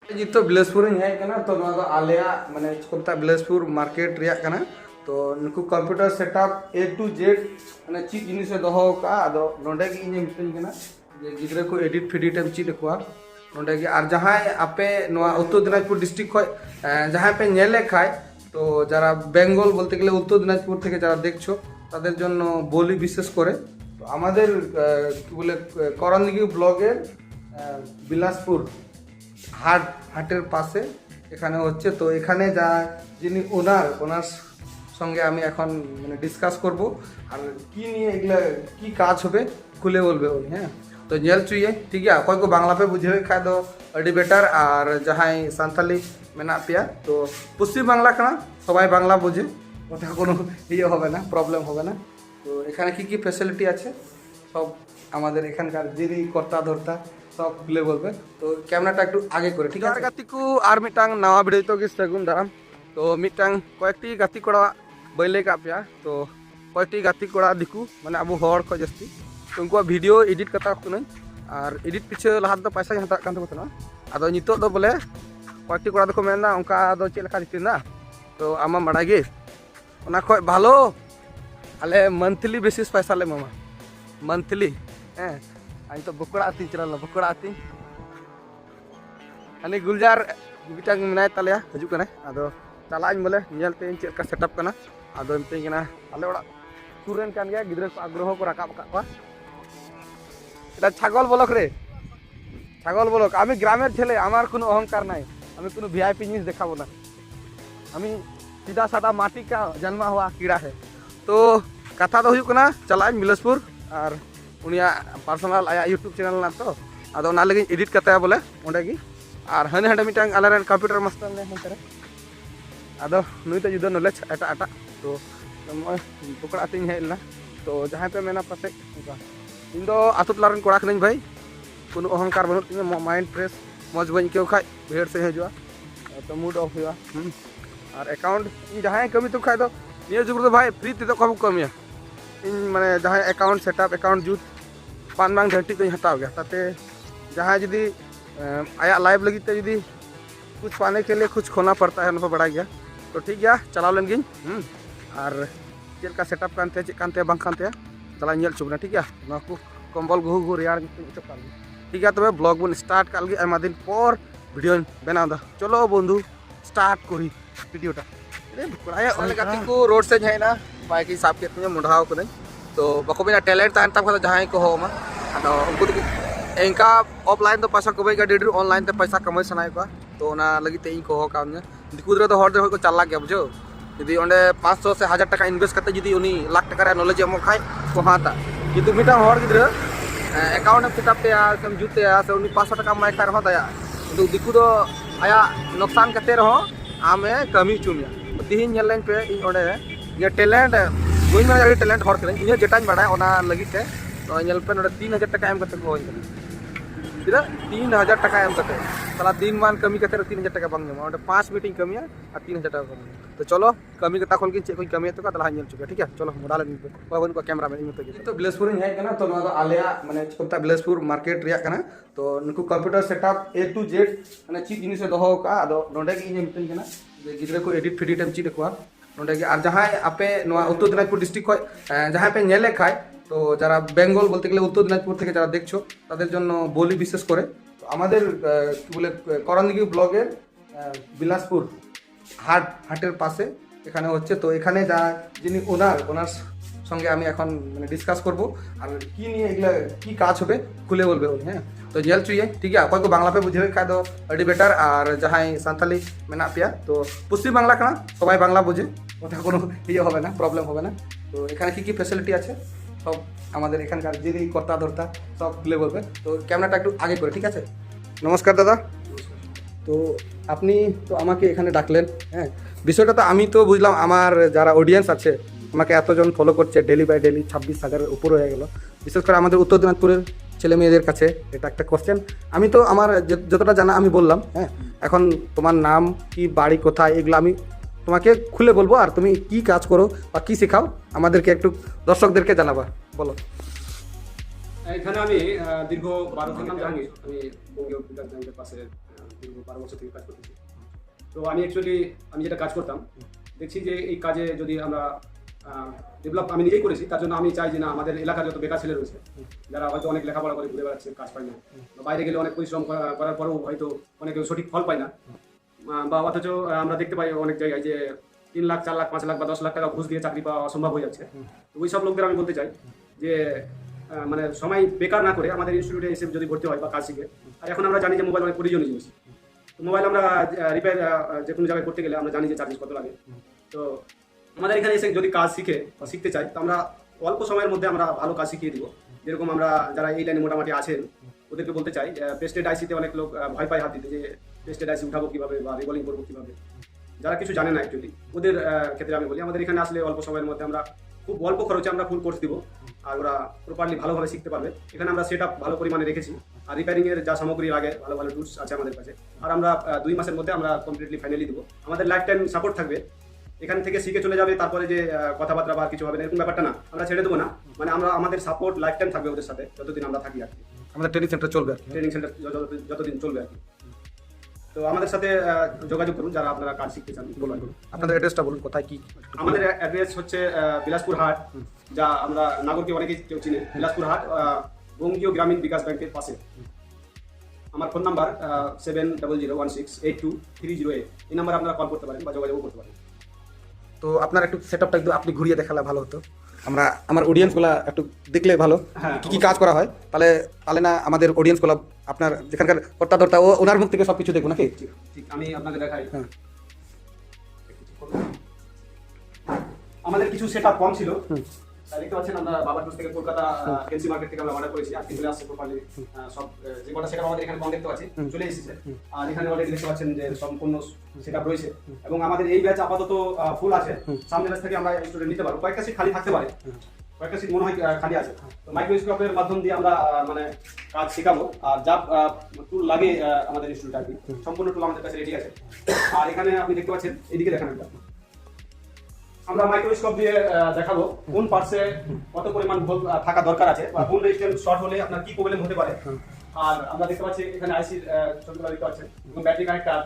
जितो बिलासपुर हेकना तो आलिया माने कोता बिलासपुर मार्केट रिया कना तो नुकु computer setup A to Z माने चीज जिनिस दोहो का आदो नोंडे गी इने मितन कना जे गिद्रा को एडिट फेडिट एम चीज को नोंडे गी आर जहां आपे नोआ उत्तर दिनाजपुर डिस्ट्रिक्ट खय जहां पे नेले खाय तो যারা বেঙ্গল বলতে গেলে উত্তর দিনাজপুর থেকে যারা দেখছো তাদের জন্য বলি বিশেষ করে তো আমাদের কি বলে করণদিঘি ব্লগের বিলাসপুর হাটের পাশে এখানে হচ্ছে তো এখানে যা যিনি ওনার সঙ্গে আমি এখন মানে ডিসকাস করব আর কি নিয়ে এগুলা কি কাজ হবে খুলে বলবে উনি হ্যাঁ তো নেল চুইয়ে ঠিক আছে অকয় কো বাংলা পে বুঝে খায় তো আডি বেটার আর যাহাই সান্তালি মেনা পেয়া তো পশ্চিম বাংলা কানা সবাই বাংলা বোঝে ওটা কোনো ইয়ে হবে না প্রবলেম হবে না তো এখানে কি কি ফ্যাসিলিটি আছে সব আমাদের এখানকার যিনি কর্তা ধর্তা সব খুলে বলবে তো ক্যামেরাটা একটু আগে করে ঠিক আছে গাতিকু আর মিটাং নাওয়া ভিডিও তো কি সাগুন দারাম তো মিটাং কয়েকটি গাতি কোড়া বইলে কাপিয়া তো কয়েকটি গাতি কোড়া দিকু মানে আবু হড় খ জাস্তি তো উনকো ভিডিও এডিট কাতা কুনাই আর এডিট পিছে লাহাত দো পয়সা হাতা কান তো না আদো নিতো দো বলে কয়েকটি কোড়া দো মেনা উনকা দো চে লেখা দিতে না তো আমা মাড়াগে ওনা খয় ভালো আলে মান্থলি বেসিস পয়সা লে মামা মান্থলি হ্যাঁ আমি তো বকড়া আতি চলাল বকড়া আতি ani गुलजार बिटांग मिनाय तालेया हजू कना आदो चालाñ बोले नेलते चेक का सेटअप कना आदो मिते कना आले ओड़ा सुरेन कान गया गिद्रा को आग्रह को राकाब का को এটা ছাগল বলক রে ছাগল বলক আমি গ্রামের ছেলে আমার কোনো অহংকার নাই আমি কোনো ভিআইপি জিনিস দেখাবো না আমি सीधा साधा माटी का जन्मा हुआ कीड़ा है तो कथा तो हुई चलाएं बिलासपुर और उनिया पर्सनल आया यूट्यूब चैनल ना तो आदो ना लगे एडिट करता है बोले ओंडे की और हने हंडे मिटांग आलेरन कंप्यूटर मास्टर ने हंतरे आदो नुई तो जुदा नॉलेज एटा एटा तो पकड़ा तिन हेलना तो जहां पे मेना पासे इन दो आतु टलारन कोड़ा खनई भाई कोनो अहंकार बनु तिन माइंड फ्रेश मौज बन के खाय भेड़ से हजुआ तो मूड ऑफ हुआ और अकाउंट जहाँ कमी तो खाए तो निये जुग तो भाई फ्री तो कब कमिया इन माने जहाँ अकाउंट सेटअप अकाउंट जूत पान बांग घंटी तो हटाव गया ताते जहाँ यदि आया लाइव लगी तो यदि कुछ पाने के लिए कुछ खोना पड़ता है उनको बढ़ा गया तो ठीक है चलाव लेन गिन और चेल का सेटअप कानते चेक कानते बांग कानते चला नेल चुबना ठीक है ना को कंबल गुहु गुहु रियार ठीक है तबे ब्लॉग बन स्टार्ट काल गे आमा दिन पर वीडियो बनाव दा चलो बंधु स्टार्ट करी वीडियोटा अरे बकराया ओले गाती को रोड से जाइना बाइक हिसाब के तुम मुढ़ाव को तो बको बिना टैलेंट तान तब जहां को हो मा अदो उनको तो इनका ऑफलाइन तो पैसा कमाई का डेडर ऑनलाइन ते पैसा कमाई सनाय को तो ना लगी ते को हो काम दिकुद्र तो हर दे को 4 लाख गया बुझो यदि ओंडे 500 से 1000 टका इन्वेस्ट करते यदि उनी लाख टका नॉलेज एमो खाय को हाता किंतु मिटा हर गिद्र अकाउंट सेटअप पे सम जुते से उनी 500 टका माय कर होता किंतु दिकु दो आया नुकसान करते रहो आमे कमी चुमिया तिहिन नेलेन पे इन ओडे ये टैलेंट बुई में जारी टैलेंट हर करे इन जेटाñ बड़ा ओना लगी ते तो नेल पे ओडे 3000 टका एम करते को सीधा 3000 टका एम करते साला दिन मान कमी करते 3000 टका बंग में ओडे 5 मीटिंग कमिया और 3000 टका कमी तो चलो कमी कता खोल के चेक कोई कमी है तो का तला नेल चुका ठीक है चलो मोडाल पे कोई को कैमरा में तो बिलासपुर है कना तो ना आलिया माने कोता बिलासपुर मार्केट रिया कना तो नुकु computer setup A to Z माने चीज जिनिस दोहो का आदो नोंडे की इने मितन कना गिद्रा को एडिट फेडिट एम चीज को नोंडे की और जहां आपे नोआ उत्तर दिनाजपुर डिस्ट्रिक्ट खय जहां पे नेले खाय তো যারা বেঙ্গল বলতে গেলে উত্তর দিনাজপুর থেকে যারা দেখছো তাদের জন্য বলি বিশেষ করে তো আমাদের কি বলে করণদিঘি ব্লগের বিলাসপুর হাটের পাশে এখানে হচ্ছে তো এখানে যা যিনি ওনার সঙ্গে আমি এখন মানে ডিসকাস করব আর কি নিয়ে এগুলা কি কাজ হবে খুলে বলবে উনি হ্যাঁ তো নেল চুইয়ে ঠিক আছে অকয় কো বাংলা পে বুঝে খায় তো আডি বেটার আর যাহাই সান্তালি মেনা পেয়া তো পশ্চিম বাংলা কানা সবাই বাংলা বোঝে ওটা কোনো ইয়ে হবে না প্রবলেম হবে না তো এখানে কি কি ফ্যাসিলিটি আছে সব আমাদের এখানকার যিনি কর্তা ধর্তা সব খুলে বলবে তো ক্যামেরাটা একটু আগে করে ঠিক আছে নমস্কার দাদা তো আপনি তো আমাকে এখানে ডাকলেন হ্যাঁ বিষয়টা তো আমি তো বুঝলাম আমার যারা অডিয়েন্স আছে আমাকে এতজন ফলো করছে ডেলি বাই ডেলি 26,000-এর উপর হয়ে গেল বিশেষ করে আমাদের উত্তর দিনাজপুরের ছেলে মেয়েদের কাছে এটা একটা কোশ্চেন আমি তো আমার যতটা জানা আমি বললাম হ্যাঁ এখন তোমার নাম কি বাড়ি কোথায় এগুলো আমি তোমাকে খুলে বলবো আর তুমি কি কাজ করো বা কি শেখাও আমাদেরকে একটু দর্শকদেরকে জানাবা বলো এখানে আমি দীর্ঘ 12 বছর নাম জানি আমি বঙ্গীয় বিকাশ ব্যাংকের পাশে দীর্ঘ 12 বছর থেকে কাজ করতেছি। তো আমি যেটা কাজ করতাম, দেখছি যে এই কাজে যদি আমরা ডেভেলপ আমি নিজেই করেছি, তার জন্য আমি চাই যে না, আমাদের এলাকার যত বেকার ছেলে রয়েছে, যারা হয়তো অনেক লেখাপড়া করে ঘুরে বেড়াচ্ছে, কাজ পায় না, বা বাইরে গেলে অনেক পরিশ্রম করার পরেও হয়তো অনেকে সঠিক ফল পায় না, বা অথচ আমরা দেখতে পাই অনেক জায়গায় যে 3 লাখ 4 লাখ 5 লাখ বা 10 লাখ টাকা ঘুষ দিয়ে চাকরি পাওয়া অসম্ভব হয়ে যাচ্ছে। তো ওই সব লোকদের আমি বলতে চাই যে মানে সময় বেকার না করে আমাদের ইনস্টিটিউটে এসে যদি ভর্তি হয় বা কাজ শিখে, আর এখন আমরা জানি যে মোবাইল অনেক প্রয়োজনীয় জিনিস। তো মোবাইল আমরা রিপেয়ার যে কোনো জায়গায় করতে গেলে আমরা জানি যে চার্জেস কত লাগে। তো আমাদের এখানে এসে যদি কাজ শিখে বা শিখতে চাই, তো আমরা অল্প সময়ের মধ্যে আমরা ভালো কাজ শিখিয়ে দিব। যেরকম আমরা যারা এই লাইনে মোটামুটি আছেন ওদেরকে বলতে চাই, পেস্টেড আইসিতে অনেক লোক ভয় পায় হাত দিতে, যে পেস্টেড আইসি উঠাবো কীভাবে বা রিবলিং করবো কীভাবে, যারা কিছু জানে না অ্যাকচুয়ালি, ওদের ক্ষেত্রে আমি বলি আমাদের এখানে আসলে অল্প সময়ের মধ্যে আমরা খুব অল্প খরচে আমরা ফুল কোর্স দিব, আর ওরা প্রপারলি ভালোভাবে শিখতে পারবে। এখানে আমরা সেট আপ ভালো পরিমাণে রেখেছি, আর রিপেয়ারিংয়ের যা সামগ্রী লাগে ভালো ভালো টুলস আছে আমাদের কাছে, আর আমরা 2 মাসের মধ্যে আমরা কমপ্লিটলি ফাইনালি দেবো। আমাদের লাইফ টাইম সাপোর্ট থাকবে, এখান থেকে শিখে চলে যাবে তারপরে যে কথাবার্তা বা কিছু হবে না এরকম ব্যাপারটা না, আমরা ছেড়ে দেবো না, মানে আমরা আমাদের সাপোর্ট লাইফ টাইম থাকবে ওদের সাথে যতদিন আমরা থাকি আর কি। আমাদের ট্রেনিং সেন্টার চলবে, ট্রেনিং সেন্টার যতদিন চলবে আর কি। তো আমাদের সাথে যোগাযোগ করুন যারা আপনারা কাজ শিখতে চান। বলুন আপনাদের অ্যাড্রেসটা বলুন, কোথায় কি? আমাদের অ্যাড্রেস হচ্ছে বিলাসপুর হাট, যা আমরা নাগরকে অনেকেই কেউ চিনে, বিলাসপুর হাট বঙ্গীয় গ্রামীণ বিকাশ ব্যাংকের পাশে। আমার ফোন নাম্বার 7001682308। এই নাম্বারে আপনারা কল করতে পারেন বা যোগাযোগ করতে পারেন। তো আপনার একটু সেট আপটা একটু আপনি ঘুরিয়ে দেখালে ভালো হতো, আমরা আমার অডিয়েন্সগুলো একটু দেখলে ভালো, হ্যাঁ, কি কি কাজ করা হয়, তাহলে না আমাদের অডিয়েন্সগুলো আপনার যেখানকার কর্তা ধর্তা ওনার মুখ থেকে সব কিছু দেখবো নাকি? ঠিক আমি আপনাকে দেখাই। আমাদের কিছু সেট আপ কম ছিল, দেখতে পাচ্ছেন আমরা বাবারপুর থেকে কলকাতা এনসি মার্কেট থেকে আমরা অর্ডার করেছি, আজকে চলে আসছে প্রপারলি সব যে কটা সেট আমাদের এখানে কম দেখতে পাচ্ছি চলে এসেছে, আর এখানে অলরেডি দেখতে পাচ্ছেন যে সম্পূর্ণ সেট আপ রয়েছে। এবং আমাদের এই ব্যাচ আপাতত ফুল আছে, সামনের ব্যাচ থেকে আমরা স্টুডেন্ট নিতে পারবো, কয়েকটা সিট খালি থাকতে পারে, কয়েকটা সিট মনে হয় খালি আছে। তো মাইক্রোস্কোপের মাধ্যম দিয়ে আমরা মানে কাজ শেখাবো, আর যা টুল লাগে আমাদের ইনস্টিটিউটে আর কি সম্পূর্ণ টুল আমাদের কাছে রেডি আছে। আর এখানে আপনি দেখতে পাচ্ছেন এইদিকে দেখান, আমরা মাইক্রোস্কোপ দিয়ে দেখাবো কোন পার্টসে কত পরিমাণ ভোল্ট থাকা দরকার আছে, বা কোন রেজিস্ট্যান্স শর্ট হলে আপনার কি প্রবলেম হতে পারে। আর আমরা দেখতে পাচ্ছি এখানে আইসির ছবিগুলো দেখতে পাচ্ছেন, এবং ব্যাটারি কানেক্টর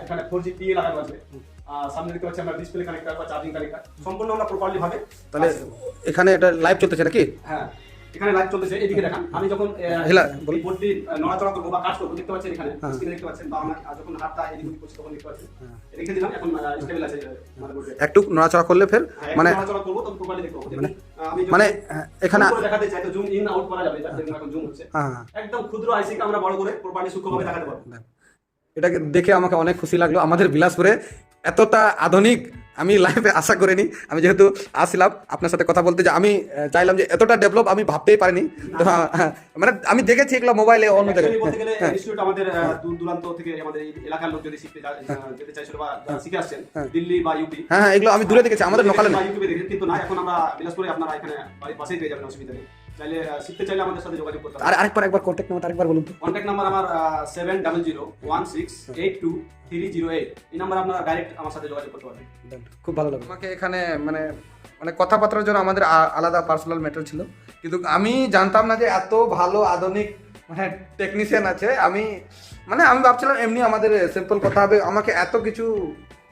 এখানে 4G PA লাগানো আছে, সামনে দেখতে পাচ্ছি আমরা ডিসপ্লে কানেক্টর বা চার্জিং কানেক্টর সম্পূর্ণ আমরা প্রপারলি ভাবে। তাহলে এখানে এটা লাইভ চলতেছে নাকি? হ্যাঁ, এখানে লাইভ চলতেছে, এদিকে দেখান। আমি যখন বোর্ডটি নড়াচড়া করবো বা কাজ করবো দেখতে পাচ্ছেন, এখানে স্ক্রিনে দেখতে পাচ্ছেন, বা আমরা যখন হাতটা এদিক ওদিক করছি তখন দেখতে পাচ্ছেন রেখে দিলাম, এখন স্টেবল আছে মাদারবোর্ডে। একটু নড়াচড়া করলে ফের মানে নড়াচড়া করব তখন প্রপারলি দেখতে পাবো। আমি মানে এখানে দেখাতে চাই তো জুম ইন আউট করা যাবে, যাতে এখন জুম হচ্ছে, একদম ক্ষুদ্র আইসিকে আমরা বড় করে প্রপারলি সূক্ষ্মভাবে দেখাতে পারবো। এটাকে দেখে আমাকে অনেক খুশি লাগলো, আমাদের বিলাসপুরে এতটা আধুনিক আমি লাইফে আশা করিনি। আমি যেহেতু আসছিলাম আপনার সাথে কথা বলতে, যে আমি চাইলাম যে এতটা ডেভেলপ আমি ভাবতেই পারিনি। তো মানে আমি দেখেছি এগুলো মোবাইলে অন্য জায়গায় বলতে গেলে ইনস্টিটিউট আমাদের দূর দূরান্ত থেকে আমাদের এই এলাকার লোক যদি শিখতে যেতে চাইছিল বা শিখে আসছেন দিল্লি বা ইউপি, হ্যাঁ এগুলো আমি দূরে দেখেছি, আমাদের লোকালে না, ইউটিউবে দেখেছি, কিন্তু না এখন আমরা বিলাসপুরে আপনারা এখানে বাড়ির পাশেই পেয়ে যাবেন, অসুবিধা নেই। চাইলে শিখতে চাইলে আমাদের সাথে যোগাযোগ করতে পারেন। আর একবার কন্ট্যাক্ট নাম্বার আরেকবার বলুন তো। কন্ট্যাক্ট নাম্বার আমার 7001682308। এই নাম্বার আপনারা ডাইরেক্ট আমার সাথে যোগাযোগ করতে পারবেন। খুব ভালো লাগলো। আমাকে এখানে মানে কথাবার্তার জন্য আমাদের আলাদা পার্সোনাল ম্যাটার ছিল, কিন্তু আমি জানতাম না যে এত ভালো আধুনিক মানে টেকনিশিয়ান আছে। আমি ভাবছিলাম এমনি আমাদের সিম্পল কথা হবে, আমাকে এত কিছু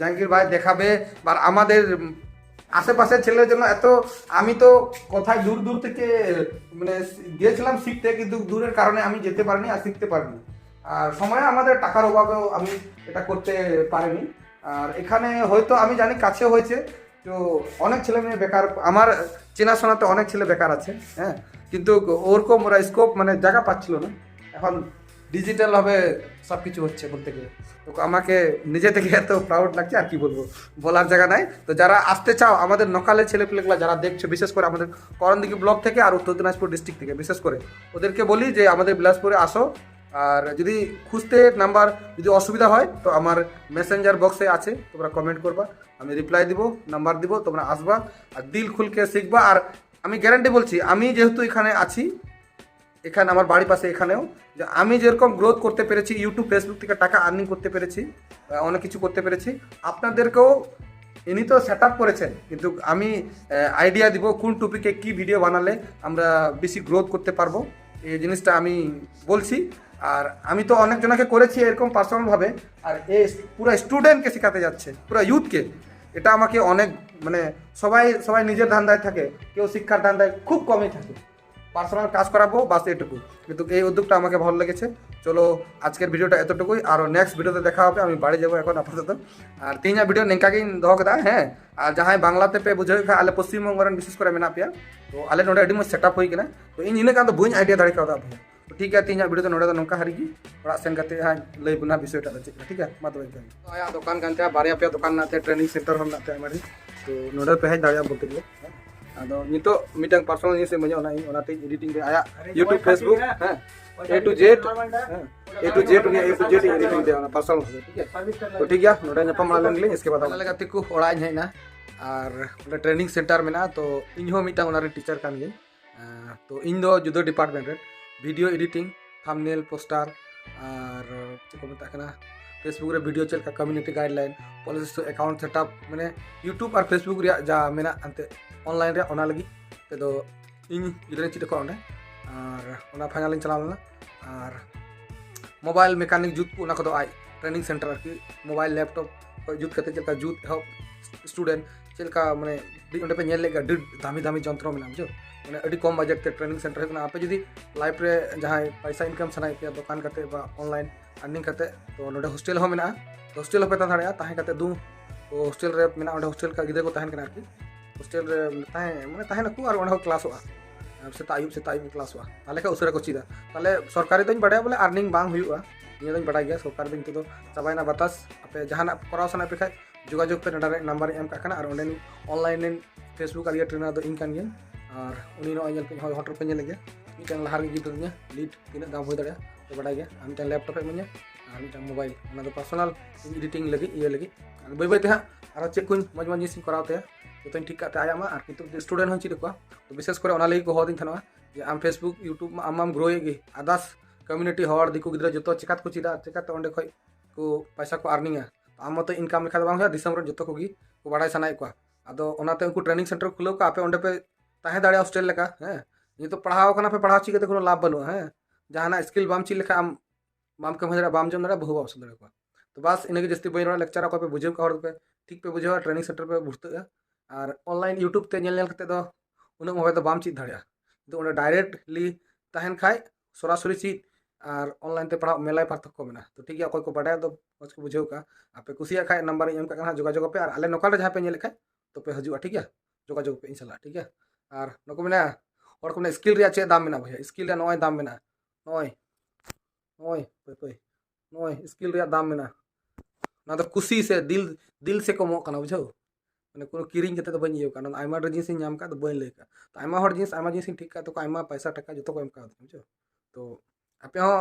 জাহাঙ্গীর ভাই দেখাবে, বা আমাদের আশেপাশের ছেলের জন্য এত, আমি তো কোথায় দূর দূর থেকে মানে গিয়েছিলাম শিখতে, কিন্তু দূরের কারণে আমি যেতে পারিনি আর শিখতে পারিনি, আর সময় আমাদের টাকার অভাবেও আমি এটা করতে পারিনি। আর এখানে হয়তো আমি জানি কাছে হয়েছে, তো অনেক ছেলে মেয়ে বেকার, আমার চেনাশোনাতে অনেক ছেলে বেকার আছে, হ্যাঁ, কিন্তু ওরকম ওরা স্কোপ মানে জায়গা পাচ্ছিল না। এখন ডিজিটালভাবে সব কিছু হচ্ছে বলতে গেলে, তো আমাকে নিজে থেকে এত প্রাউড লাগছে, আর কি বলবো, বলার জায়গা নাই। তো যারা আসতে চাও, আমাদের নকালের ছেলেপেলেগুলো যারা দেখছো, বিশেষ করে আমাদের করণদিঘি ব্লক থেকে আর উত্তর দিনাজপুর ডিস্ট্রিক্ট থেকে, বিশেষ করে ওদেরকে বলি যে আমাদের বিলাসপুরে আসো। আর যদি খুঁজতে নাম্বার যদি অসুবিধা হয়, তো আমার মেসেঞ্জার বক্সে আছে, তোমরা কমেন্ট করবা, আমি রিপ্লাই দিব, নাম্বার দিব, তোমরা আসবা আর দিল খুলকে শিখবা। আর আমি গ্যারান্টি বলছি, আমি যেহেতু এখানে আছি, এখানে আমার বাড়ির পাশে, এখানেও যে আমি যেরকম গ্রোথ করতে পেরেছি, ইউটিউব ফেসবুক থেকে টাকা আর্নিং করতে পেরেছি, অনেক কিছু করতে পেরেছি, আপনাদেরকেও ইনি তো সেট আপ করেছেন, কিন্তু আমি আইডিয়া দিব কোন টপিকে কি ভিডিও বানালে আমরা বেশি গ্রোথ করতে পারবো, এই জিনিসটা আমি বলছি। আর আমি তো অনেকজনকে করেছি এরকম পার্সোনালভাবে, আর এই পুরো স্টুডেন্টকে শেখাতে যাচ্ছে, পুরো ইউথকে। এটা আমাকে অনেক মানে সবাই সবাই নিজের ধান্দায় থাকে, কেউ শিক্ষার ধান্দায় খুব কমই থাকে। পার্সোনাল কাজ করাবো বাস এটুকু, কিন্তু এই উদ্যোগটা আমাকে ভালো লেগেছে। চলো আজকের ভিডিওটা এতটুকুই, আর নেক্সট ভিডিওতে দেখা হবে। আমি বাড়ি যাবো এখন আপাতত। আর তিনটা ভিডিও নিᱝकागिन दो कदा हैं। और जहाँ बांग्ला ते पे बुझे खा आले पश्चिम बंग विशेष कर मेना पे तो आले नोडे अडी मो सेटअप हुई कना, तो इन इने का तो बुझ आइडिया दाड़ी का भैया। तो ठीक है, तीन वीडियो तो नोडे तो नौका हरिगी और सेन करते हैं लई बुना विषय टा चेक। ठीक है मा तो आया दुकान कानते बारिया पे दुकान नाते ट्रेनिंग सेंटर हम नाते हमारी, तो नोडे पे है दाड़िया बोलते गए। आदो नितो मीटिंग पर्सनल जिनिस मजे ओनाते एडिटिंग पे आया यूट्यूब फेसबुक हैं A to Z उन्हें A to Z editing they personal. ठीक है तो ठीक है नोडे नपम मालन गले। इसके बाद लगा तिकु ओड़ा है ना और ट्रेनिंग सेंटर में ना, तो इन हो मीटिंग ओनारे टीचर कान गे। तो इन दो जुदो डिपार्टमेंट रे वीडियो एडिटिंग थंबनेल पोस्टर और को मता कना फेसबुक रे वीडियो चल का community guideline policy account setup माने यूट्यूब और फेसबुक रे जा मेना अंते ऑनलाइन रे ओना लगी ते दो इन इधर चिट को ओने और ओना फाइनल इन चलावना। और मोबाइल मैकेनिक जूत को ओना को दो आई ट्रेनिंग सेंटर की मोबाइल लैपटॉप को जूत करते चल का जूत हो स्टूडेंट चल का माने ओंडे पे नेल लेगा दामी दामी जंत्र में बुझो माने अडी कम बजट ते ट्रेनिंग सेंटर है। आपे जदी लाइफ रे जहां पैसा इनकम सनाई पे दुकान करते बा ऑनलाइन अर्निंग करते तो नोडे हॉस्टल हो मेना, हॉस्टल पे दाड़िया ताहे करते दू तो हॉस्टल रे मेना ओंडे हॉस्टल का गिदे को ताहन कना की हॉस्टल रे ताहे माने ताहे ना को और ओंडे क्लास हो से तायुब क्लास हुआ ताले का उसरे को चीदा ताले सरकारी तो बड़ा बोले अर्निंग बांग हुआ निया तो बड़ा गया सरकार दिन तो चाबाइना बतास आपे जहाना कराव सना पे खाय जोगाजोग पे डायरेक्ट नंबर एम का और ओंडे ऑनलाइन फेसबुक आलिया ट्रेनर दो इन कान गया और उनी नो पे हॉटर पे लगे मिटन लहार गी तो लीड तीन दाम हो दाड़ा तो बड़ा गया मिटन लैपटॉप पे मने और मिटन मोबाइल ओना दो पर्सनल एडिटिंग लगी ये लगी बै बै ते और चेक कुन मज मज जिस करावते तो ठीक करते आयामा और किंतु स्टूडेंट हो चिद को तो विशेष कर ओना लगी को हो दिन थनवा जे आम फेसबुक यूट्यूब में आम ग्रोएगी अदर्स कम्युनिटी हॉर दिकु गिद्रा जो चिकात को चिदा चिकाते ओंडे खय को पैसा को अर्निंगा आम तो इनकम लेखा बांग दिसम रे जतो कोगी को बाडाय सनाय को आदो ओनाते उनको ट्रेनिंग सेंटर खुलो का आपे ओंडे पे ताहे दाड़े हॉस्टल लेका हैं ये तो पढ़ाओ कना पे पढ़ाओ चिके कोनो लाभ बनो हैं जहाना स्किल बाम ची लेखा आम बाम कम दाड़ा बाम जम दाड़ा बहु बाम दाड़ा को तो बस इनके जस्ती बई लेक्चर को पे बुझे का हर पे ठीक पे बुझे ट्रेनिंग सेंटर पे भुर्ता और ऑनलाइन यूट्यूब ते नेल करते दो उन्हें मोबाइल तो बाम चीज दाड़ा तो उन्हें डायरेक्टली तहन खाए सरासरि चीज और ऑनलाइन ते पढ़ा मेला पार्थक्य मेना। तो ठीक है अकोय को बाडा तो मज को बुझेव का आपे कुसिया खाए नंबर एम का जोगाजोग पे और आले नोकाल जहाँ पे नेल खाए तो पे हजू ठीक है जोगाजोग पे इंशाल्लाह। ठीक है और नको मेना और को स्किल रे चे दाम मेना भैया स्किल रे नय दाम मेना नय नय पे नय स्किल रे दाम मेना ना तो खुशी से दिल से कमो कना बुझाओ मैंने को किरिंग करते तो बन ये कारण आयमा जिनिस नाम का तो बन ले का तो आयमा हर जिनिस ठीक का तो आयमा पैसा टका जो को एम का बुझो तो आपे हो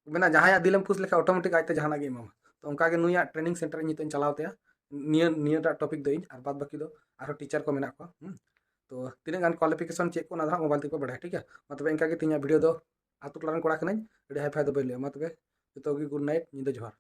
मेना जहां दिलम खुश लेखा ऑटोमेटिक आते जहां गे एमा तो उनका के नुया ट्रेनिंग सेंटर नित चलावते निया टॉपिक दो और बाद बाकी दो आरो टीचर को मेना को तो तीन गान क्वालिफिकेशन चेक को ना मोबाइल तक बढ़ा। ठीक है मतलब इनका के तीन वीडियो दो आतु टलान कोड़ा कनाई हाई फाई दो बले मतलब जो गुड नाइट निंदा जोहार।